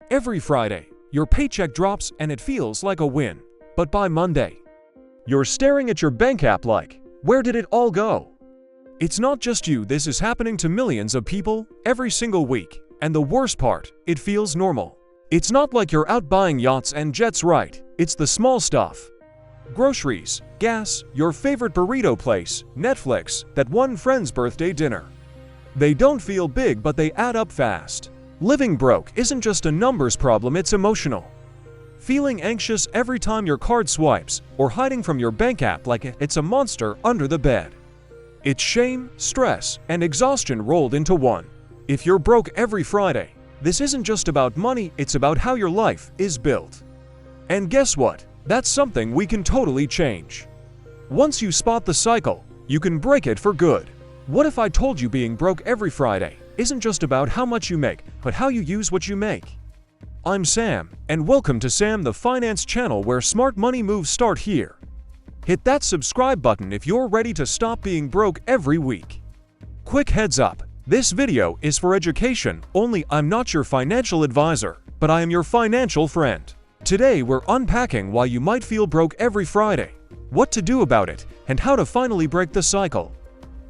Every Friday, your paycheck drops and it feels like a win. But by Monday, you're staring at your bank app like, where did it all go? It's not just you, this is happening to millions of people every single week. And the worst part, it feels normal. It's not like you're out buying yachts and jets, right? It's the small stuff. Groceries, gas, your favorite burrito place, Netflix, that one friend's birthday dinner. They don't feel big, but they add up fast. Living broke isn't just a numbers problem, it's emotional. Feeling anxious every time your card swipes, or hiding from your bank app like it's a monster under the bed. It's shame, stress, and exhaustion rolled into one. If you're broke every Friday, this isn't just about money, it's about how your life is built. And guess what? That's something we can totally change. Once you spot the cycle, you can break it for good. What if I told you being broke every Friday isn't just about how much you make, but how you use what you make? I'm Sam, and welcome to Sam the Finance channel, where smart money moves start here. Hit that subscribe button if you're ready to stop being broke every week. Quick heads up, this video is for education only. I'm not your financial advisor, but I am your financial friend. Today we're unpacking why you might feel broke every Friday, what to do about it, and how to finally break the cycle.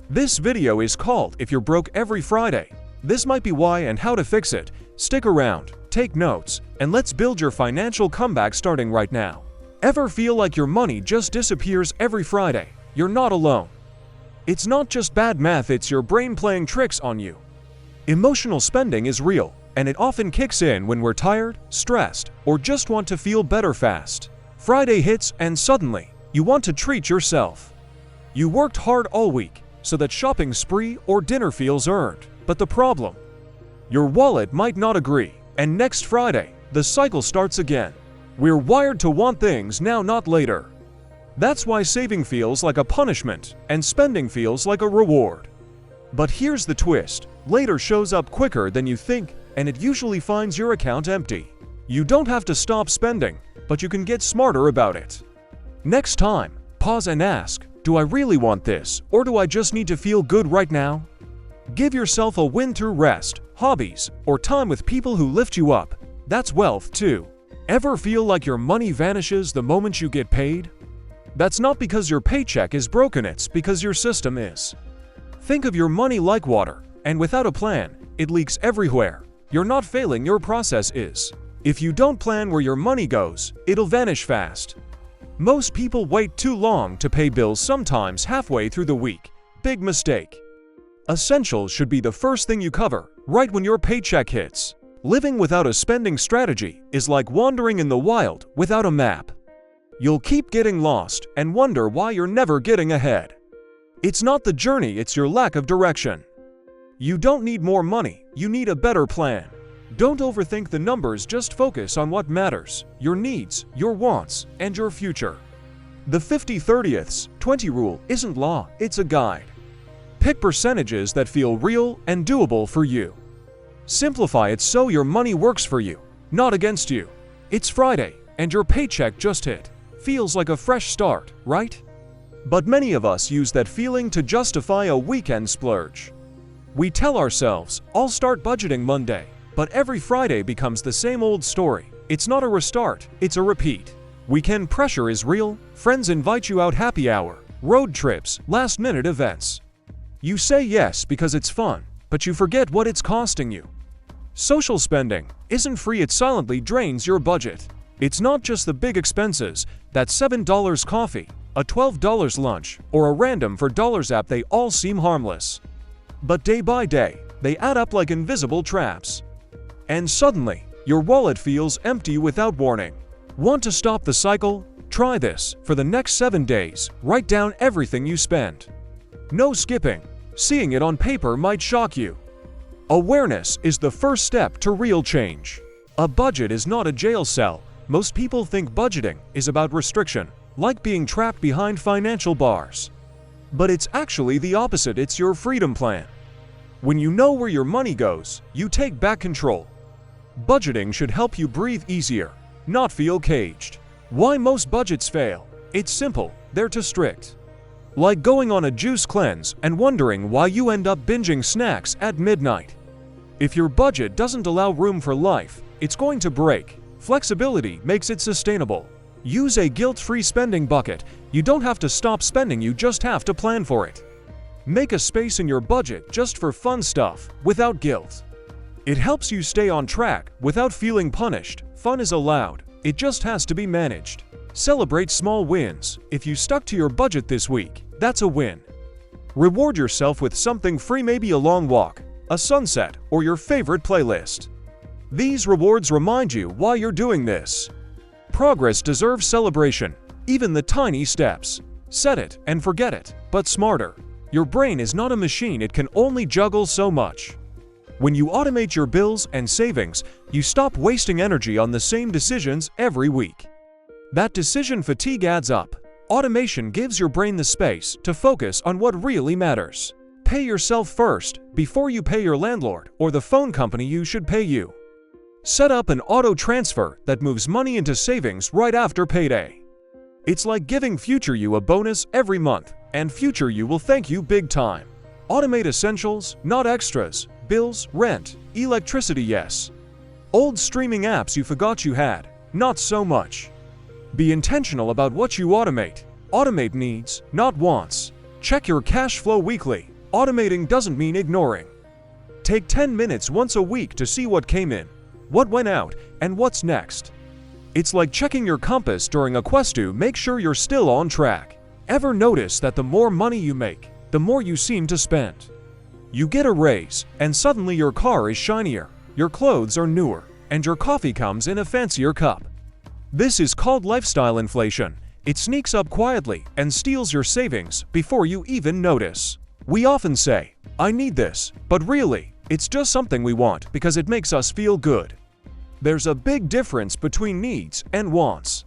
This video is called If You're Broke Every Friday. This might be why and how to fix it. Stick around, take notes, and let's build your financial comeback starting right now. Ever feel like your money just disappears every Friday? You're not alone. It's not just bad math, it's your brain playing tricks on you. Emotional spending is real, and it often kicks in when we're tired, stressed, or just want to feel better fast. Friday hits and suddenly, you want to treat yourself. You worked hard all week, so that shopping spree or dinner feels earned. But the problem? Your wallet might not agree, and next Friday, the cycle starts again. We're wired to want things now, not later. That's why saving feels like a punishment, and spending feels like a reward. But here's the twist. Later shows up quicker than you think, and it usually finds your account empty. You don't have to stop spending, but you can get smarter about it. Next time, pause and ask, do I really want this, or do I just need to feel good right now? Give yourself a win through rest, hobbies, or time with people who lift you up. That's wealth too. Ever feel like your money vanishes the moment you get paid? That's not because your paycheck is broken, it's because your system is. Think of your money like water, and without a plan, it leaks everywhere. You're not failing, your process is. If you don't plan where your money goes, it'll vanish fast. Most people wait too long to pay bills, sometimes halfway through the week. Big mistake. Essentials should be the first thing you cover, right when your paycheck hits. Living without a spending strategy is like wandering in the wild without a map. You'll keep getting lost and wonder why you're never getting ahead. It's not the journey, it's your lack of direction. You don't need more money, you need a better plan. Don't overthink the numbers, just focus on what matters: your needs, your wants, and your future. The 50/30/20 rule isn't law, it's a guide. Pick percentages that feel real and doable for you. Simplify it so your money works for you, not against you. It's Friday, and your paycheck just hit. Feels like a fresh start, right? But many of us use that feeling to justify a weekend splurge. We tell ourselves, I'll start budgeting Monday. But every Friday becomes the same old story. It's not a restart, it's a repeat. Weekend pressure is real. Friends invite you out, happy hour, road trips, last-minute events. You say yes because it's fun, but you forget what it's costing you. Social spending isn't free, it silently drains your budget. It's not just the big expenses, that $7 coffee, a $12 lunch, or a random $4 app. They all seem harmless. But day by day, they add up like invisible traps. And suddenly, your wallet feels empty without warning. Want to stop the cycle? Try this. For the next 7 days, write down everything you spend. No skipping. Seeing it on paper might shock you. Awareness is the first step to real change. A budget is not a jail cell. Most people think budgeting is about restriction, like being trapped behind financial bars. But it's actually the opposite, it's your freedom plan. When you know where your money goes, you take back control. Budgeting should help you breathe easier, not feel caged. Why most budgets fail? It's simple, they're too strict. Like going on a juice cleanse and wondering why you end up binging snacks at midnight. If your budget doesn't allow room for life, it's going to break. Flexibility makes it sustainable. Use a guilt-free spending bucket. You don't have to stop spending, you just have to plan for it. Make a space in your budget just for fun stuff, without guilt. It helps you stay on track without feeling punished. Fun is allowed, it just has to be managed. Celebrate small wins. If you stuck to your budget this week, that's a win. Reward yourself with something free, maybe a long walk, a sunset, or your favorite playlist. These rewards remind you why you're doing this. Progress deserves celebration, even the tiny steps. Set it and forget it, but smarter. Your brain is not a machine, it can only juggle so much. When you automate your bills and savings, you stop wasting energy on the same decisions every week. That decision fatigue adds up. Automation gives your brain the space to focus on what really matters. Pay yourself first before you pay your landlord or the phone company you should pay you. Set up an auto transfer that moves money into savings right after payday. It's like giving future you a bonus every month, and future you will thank you big time. Automate essentials, not extras. Bills, rent, electricity, yes. Old streaming apps you forgot you had, not so much. Be intentional about what you automate. Automate needs, not wants. Check your cash flow weekly. Automating doesn't mean ignoring. Take 10 minutes once a week to see what came in, what went out, and what's next. It's like checking your compass during a quest to make sure you're still on track. Ever notice that the more money you make, the more you seem to spend? You get a raise, and suddenly your car is shinier, your clothes are newer, and your coffee comes in a fancier cup. This is called lifestyle inflation. It sneaks up quietly and steals your savings before you even notice. We often say, "I need this," but really, it's just something we want because it makes us feel good. There's a big difference between needs and wants.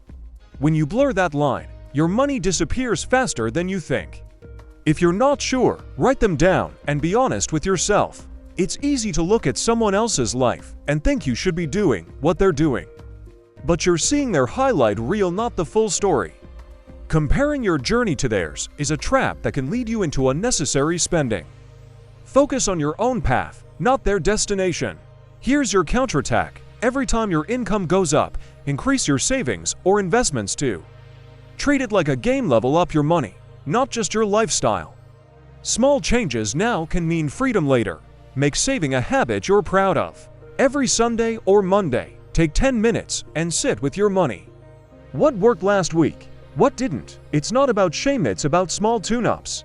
When you blur that line, your money disappears faster than you think. If you're not sure, write them down and be honest with yourself. It's easy to look at someone else's life and think you should be doing what they're doing. But you're seeing their highlight reel, not the full story. Comparing your journey to theirs is a trap that can lead you into unnecessary spending. Focus on your own path, not their destination. Here's your counterattack. Every time your income goes up, increase your savings or investments too. Treat it like a game, level up your money, not just your lifestyle. Small changes now can mean freedom later. Make saving a habit you're proud of. Every Sunday or Monday, take 10 minutes and sit with your money. What worked last week? What didn't? It's not about shame, it's about small tune-ups.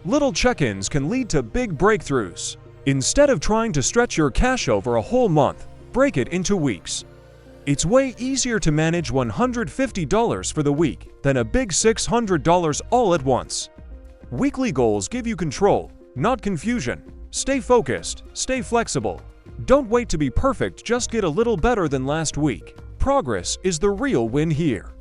Little check-ins can lead to big breakthroughs. Instead of trying to stretch your cash over a whole month, break it into weeks. It's way easier to manage $150 for the week than a big $600 all at once. Weekly goals give you control, not confusion. Stay focused, stay flexible. Don't wait to be perfect, just get a little better than last week. Progress is the real win here.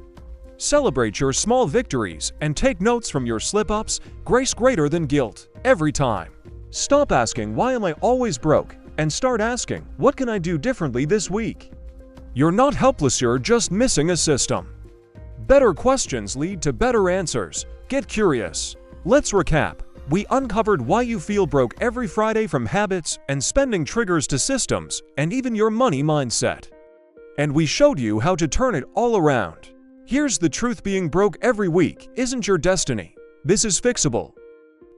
Celebrate your small victories and take notes from your slip-ups. Grace greater than guilt, every time. Stop asking, "Why am I always broke?" and start asking, "What can I do differently this week?" You're not helpless, you're just missing a system. Better questions lead to better answers. Get curious. Let's recap. We uncovered why you feel broke every Friday, from habits and spending triggers to systems and even your money mindset. And we showed you how to turn it all around. Here's the truth: being broke every week isn't your destiny. This is fixable.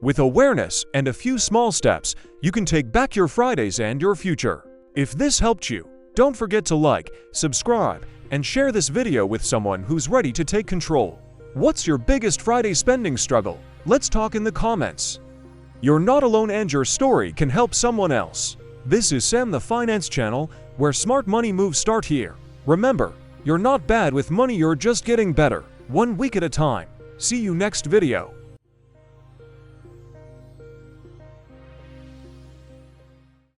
With awareness and a few small steps, you can take back your Fridays and your future. If this helped you, don't forget to like, subscribe, and share this video with someone who's ready to take control. What's your biggest Friday spending struggle? Let's talk in the comments. You're not alone, and your story can help someone else. This is Sam, the Finance Channel, where smart money moves start here. Remember, you're not bad with money, you're just getting better, one week at a time. See you next video.